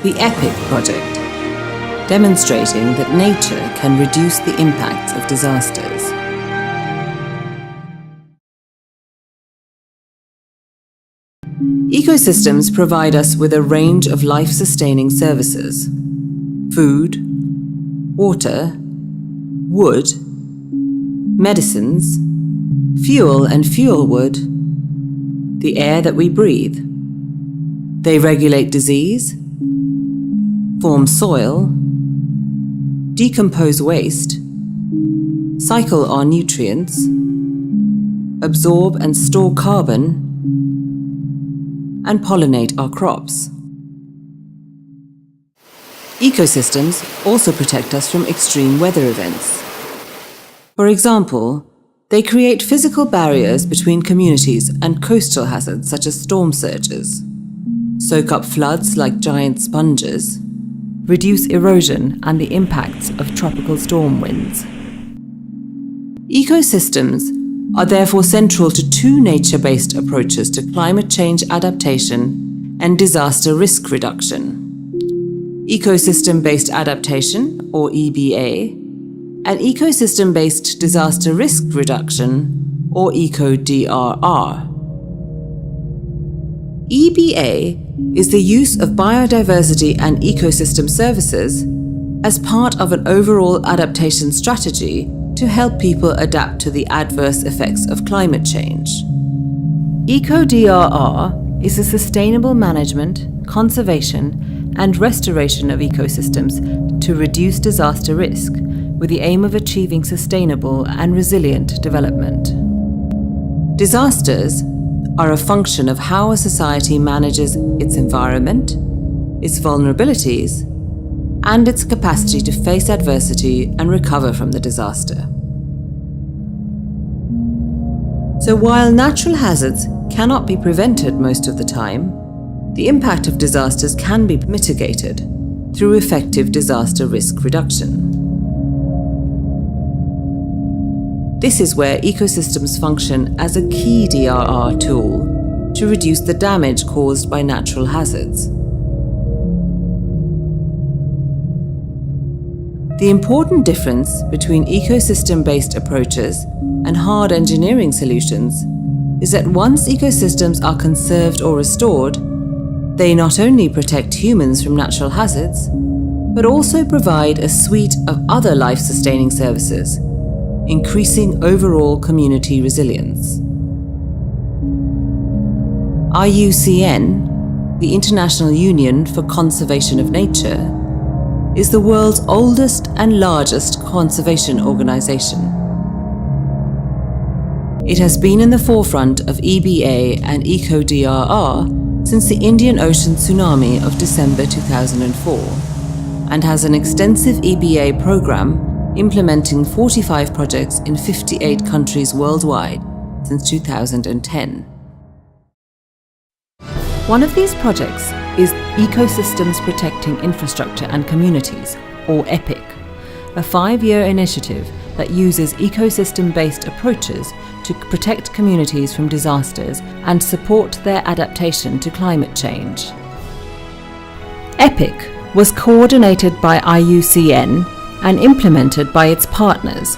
the EPIC project, demonstrating that nature can reduce the impacts of disasters. Ecosystems provide us with a range of life-sustaining services: food, water, wood, medicines, fuel and fuel wood, the air that we breathe. They regulate disease, form soil, decompose waste, cycle our nutrients, absorb and store carbon, and pollinate our crops. Ecosystems also protect us from extreme weather events. For example, they create physical barriers between communities and coastal hazards such as storm surges, soak up floods like giant sponges, reduce erosion and the impacts of tropical storm winds. Ecosystems are therefore central to two nature-based approaches to climate change adaptation and disaster risk reduction: ecosystem-based adaptation, or EBA, and ecosystem-based disaster risk reduction, or eco-DRR. EBA is the use of biodiversity and ecosystem services as part of an overall adaptation strategy to help people adapt to the adverse effects of climate change. Eco-DRR is the sustainable management, conservation, and restoration of ecosystems to reduce disaster risk, with the aim of achieving sustainable and resilient development. Disasters are a function of how a society manages its environment, its vulnerabilities, and its capacity to face adversity and recover from the disaster. So while natural hazards cannot be prevented most of the time, the impact of disasters can be mitigated through effective disaster risk reduction. This is where ecosystems function as a key DRR tool to reduce the damage caused by natural hazards. The important difference between ecosystem-based approaches and hard engineering solutions is that once ecosystems are conserved or restored, they not only protect humans from natural hazards, but also provide a suite of other life-sustaining services, increasing overall community resilience. IUCN, the International Union for Conservation of Nature, is the world's oldest and largest conservation organization. It has been in the forefront of EBA and eco-DRR since the Indian Ocean tsunami of December 2004, and has an extensive EBA program implementing 45 projects in 58 countries worldwide since 2010. One of these projects is Ecosystems Protecting Infrastructure and Communities, or EPIC, a 5-year initiative that uses ecosystem-based approaches to protect communities from disasters and support their adaptation to climate change. EPIC was coordinated by IUCN and implemented by its partners,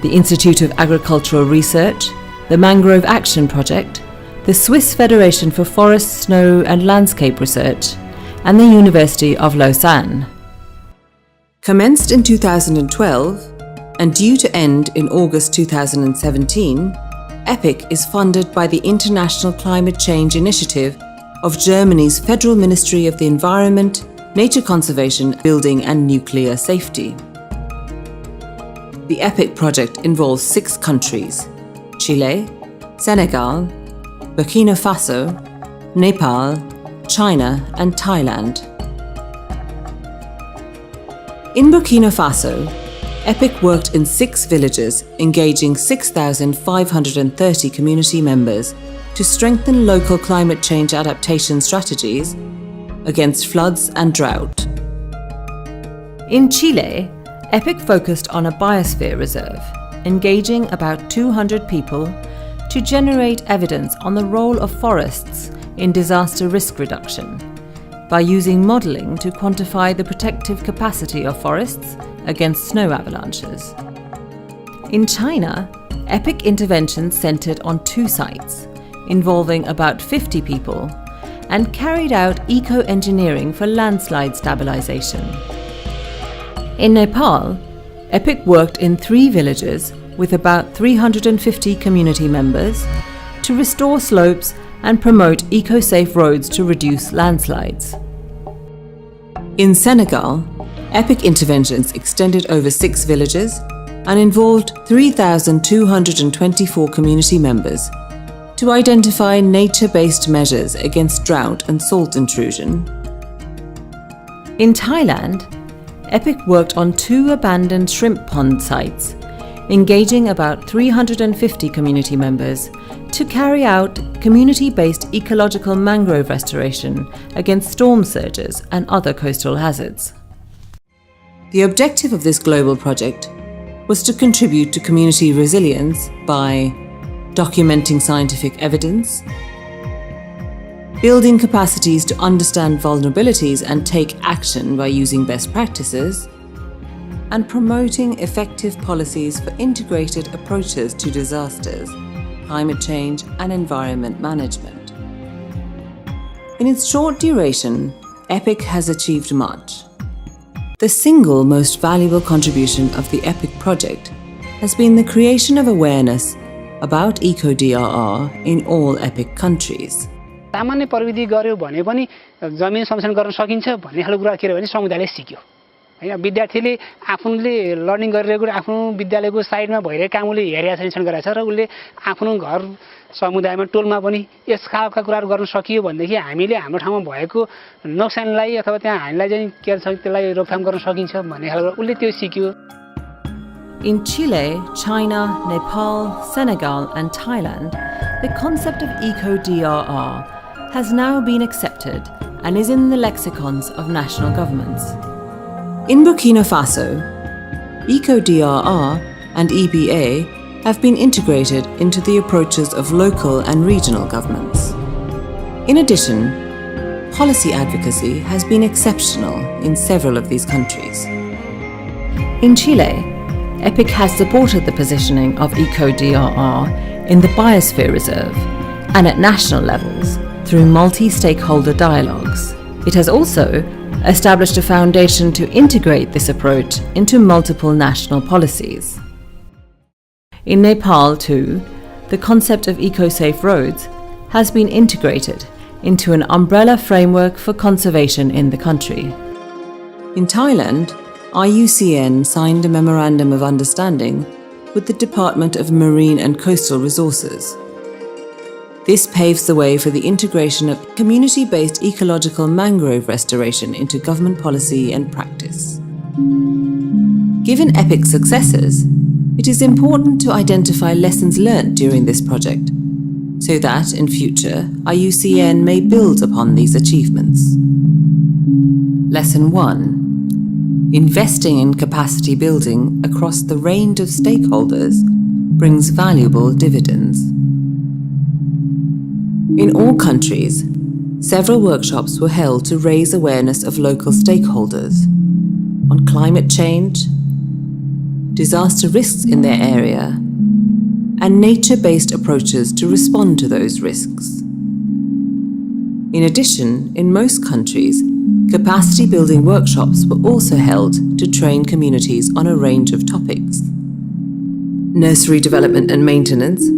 the Institute of Agricultural Research, the Mangrove Action Project, the Swiss Federation for Forest, Snow and Landscape Research, and the University of Lausanne. Commenced in 2012 and due to end in August 2017, EPIC is funded by the International Climate Change Initiative of Germany's Federal Ministry of the Environment, Nature Conservation, Building and Nuclear Safety. The EPIC project involves 6 countries: Chile, Senegal, Burkina Faso, Nepal, China and Thailand. In Burkina Faso, EPIC worked in 6 villages, engaging 6,530 community members to strengthen local climate change adaptation strategies against floods and drought. In Chile, EPIC focused on a biosphere reserve, engaging about 200 people to generate evidence on the role of forests in disaster risk reduction, by using modelling to quantify the protective capacity of forests against snow avalanches. In China, EPIC interventions centred on 2 sites, involving about 50 people, and carried out eco-engineering for landslide stabilisation. In Nepal, EPIC worked in 3 villages with about 350 community members to restore slopes and promote eco-safe roads to reduce landslides. In Senegal, EPIC interventions extended over 6 villages and involved 3,224 community members to identify nature-based measures against drought and salt intrusion. In Thailand, EPIC worked on 2 abandoned shrimp pond sites, engaging about 350 community members to carry out community-based ecological mangrove restoration against storm surges and other coastal hazards. The objective of this global project was to contribute to community resilience by documenting scientific evidence, building capacities to understand vulnerabilities and take action by using best practices, and promoting effective policies for integrated approaches to disasters, climate change and environment management. In its short duration, EPIC has achieved much. The single most valuable contribution of the EPIC project has been the creation of awareness about eco-DRR in all EPIC countries. सामान्य प्रविधि गर्यो भने पनि जमिन संरक्षण गर्न सकिन्छ भन्ने खालको कुरा के हो भने समुदायले सिक्यो हैन विद्यार्थीले आफूले लर्निङ गरिरहेको आफ्नो विद्यालयको साइडमा भइरहेको कामले हेरेर निरीक्षण गरेछ र उले आफ्नो घर समुदायमा टोलमा पनि यस खालका कुराहरु गर्न सकियो भनेदेखि हामीले हाम्रो ठाउँमा भएको नोक्सानलाई अथवा त्यहाँ हामीलाई चाहिँ के छ त्यसलाई रोकथाम गर्न सकिन्छ भन्ने खालको उले त्यो सिक्यो. In Chile, China, Nepal, Senegal and Thailand, the concept of eco-DRR has now been accepted and is in the lexicons of national governments. In Burkina Faso, eco-DRR and EBA have been integrated into the approaches of local and regional governments. In addition, policy advocacy has been exceptional in several of these countries. In Chile, EPIC has supported the positioning of eco-DRR in the Biosphere Reserve and at national levels through multi-stakeholder dialogues. It has also established a foundation to integrate this approach into multiple national policies. In Nepal too, the concept of eco-safe roads has been integrated into an umbrella framework for conservation in the country. In Thailand, IUCN signed a Memorandum of Understanding with the Department of Marine and Coastal Resources. This paves the way for the integration of community-based ecological mangrove restoration into government policy and practice. Given EPIC's successes, it is important to identify lessons learnt during this project, so that in future IUCN may build upon these achievements. Lesson 1. Investing in capacity building across the range of stakeholders brings valuable dividends. In all countries, several workshops were held to raise awareness of local stakeholders on climate change, disaster risks in their area, and nature-based approaches to respond to those risks. In addition, in most countries, capacity building workshops were also held to train communities on a range of topics: nursery development and maintenance,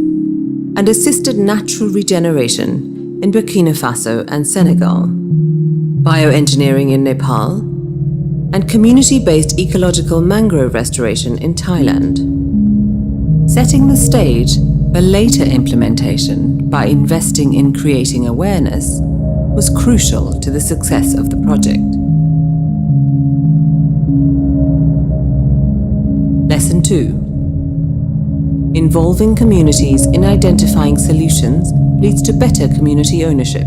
and assisted natural regeneration in Burkina Faso and Senegal, bioengineering in Nepal, and community-based ecological mangrove restoration in Thailand, setting the stage for later implementation by investing in creating awareness was crucial to the success of the project. Lesson 2. Involving communities in identifying solutions leads to better community ownership.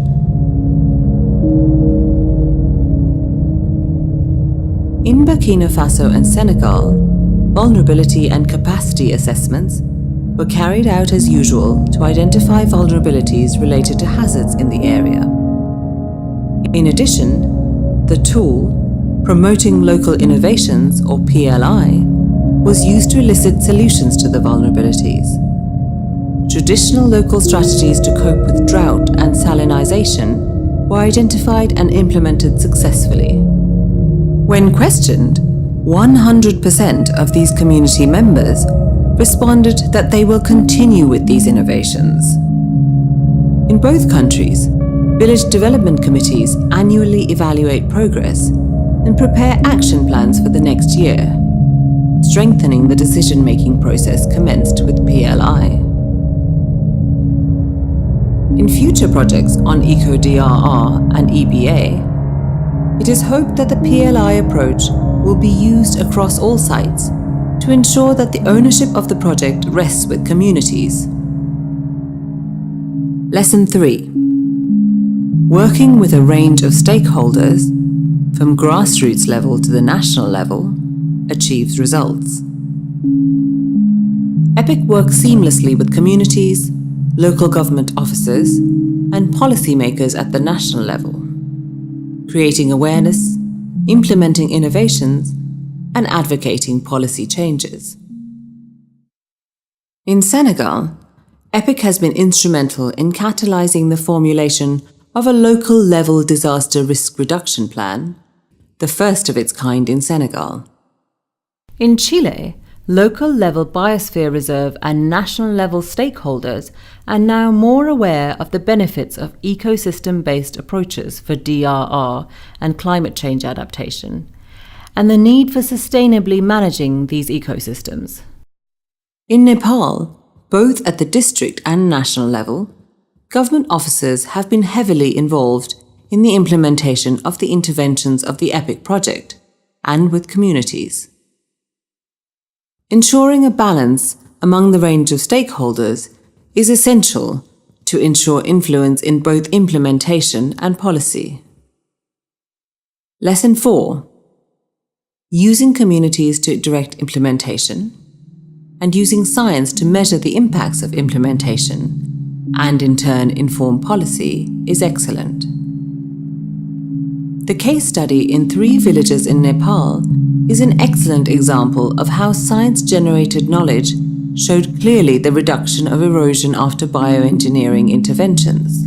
In Burkina Faso and Senegal, vulnerability and capacity assessments were carried out as usual to identify vulnerabilities related to hazards in the area. In addition, The tool, Promoting Local Innovations, or PLI, was used to elicit solutions to the vulnerabilities. Traditional local strategies to cope with drought and salinization were identified and implemented successfully. When questioned, 100% of these community members responded that they will continue with these innovations. In both countries, village development committees annually evaluate progress and prepare action plans for the next year, strengthening the decision-making process commenced with PLI. In future projects on eco-DRR and EBA, it is hoped that the PLI approach will be used across all sites to ensure that the ownership of the project rests with communities. Lesson 3. Working with a range of stakeholders, from grassroots level to the national level, achieves results. EPIC works seamlessly with communities, local government officers, and policymakers at the national level, creating awareness, implementing innovations, and advocating policy changes. In Senegal, EPIC has been instrumental in catalyzing the formulation of a local-level disaster risk reduction plan, the first of its kind in Senegal. In Chile, local-level biosphere reserve and national-level stakeholders are now more aware of the benefits of ecosystem-based approaches for DRR and climate change adaptation, and the need for sustainably managing these ecosystems. In Nepal, both at the district and national level, government officers have been heavily involved in the implementation of the interventions of the EPIC project and with communities. Ensuring a balance among the range of stakeholders is essential to ensure influence in both implementation and policy. Lesson 4. Using communities to direct implementation and using science to measure the impacts of implementation and in turn inform policy is excellent. The case study in 3 villages in Nepal is an excellent example of how science-generated knowledge showed clearly the reduction of erosion after bioengineering interventions.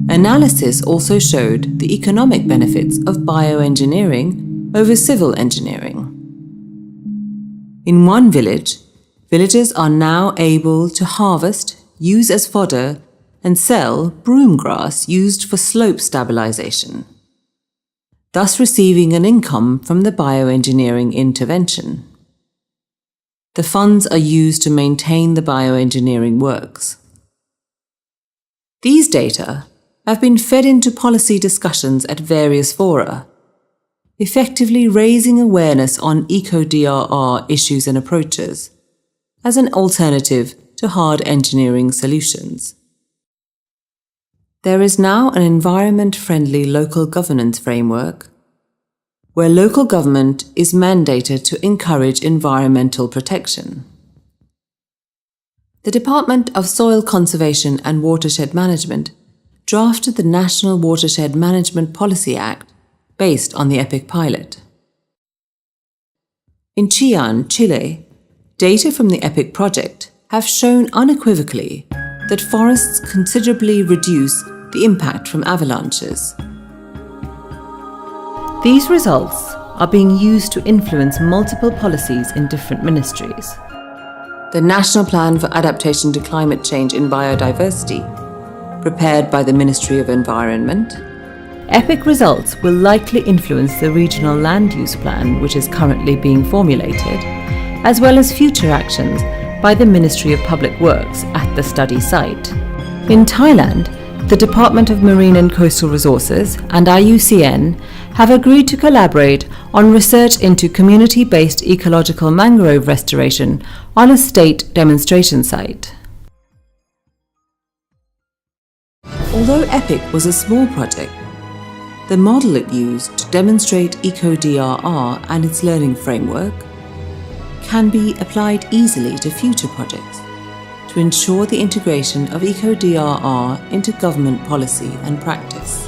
Analysis also showed the economic benefits of bioengineering over civil engineering. In one village, villagers are now able to harvest, use as fodder, and sell broom grass used for slope stabilization, thus receiving an income from the bioengineering intervention. The funds are used to maintain the bioengineering works. These data have been fed into policy discussions at various fora, effectively raising awareness on eco-DRR issues and approaches as an alternative to hard engineering solutions. There is now an environment-friendly local governance framework where local government is mandated to encourage environmental protection. The Department of Soil Conservation and Watershed Management drafted the National Watershed Management Policy Act based on the EPIC pilot. In Chillán, Chile, data from the EPIC project have shown unequivocally that forests considerably reduce the impact from avalanches. These results are being used to influence multiple policies in different ministries. The National Plan for Adaptation to Climate Change in Biodiversity, prepared by the Ministry of Environment. EPIC results will likely influence the Regional Land Use Plan, which is currently being formulated, as well as future actions by the Ministry of Public Works at the study site. In Thailand, the Department of Marine and Coastal Resources and IUCN have agreed to collaborate on research into community-based ecological mangrove restoration on a state demonstration site. Although EPIC was a small project, the model it used to demonstrate eco-DRR and its learning framework can be applied easily to future projects to ensure the integration of eco-DRR into government policy and practice.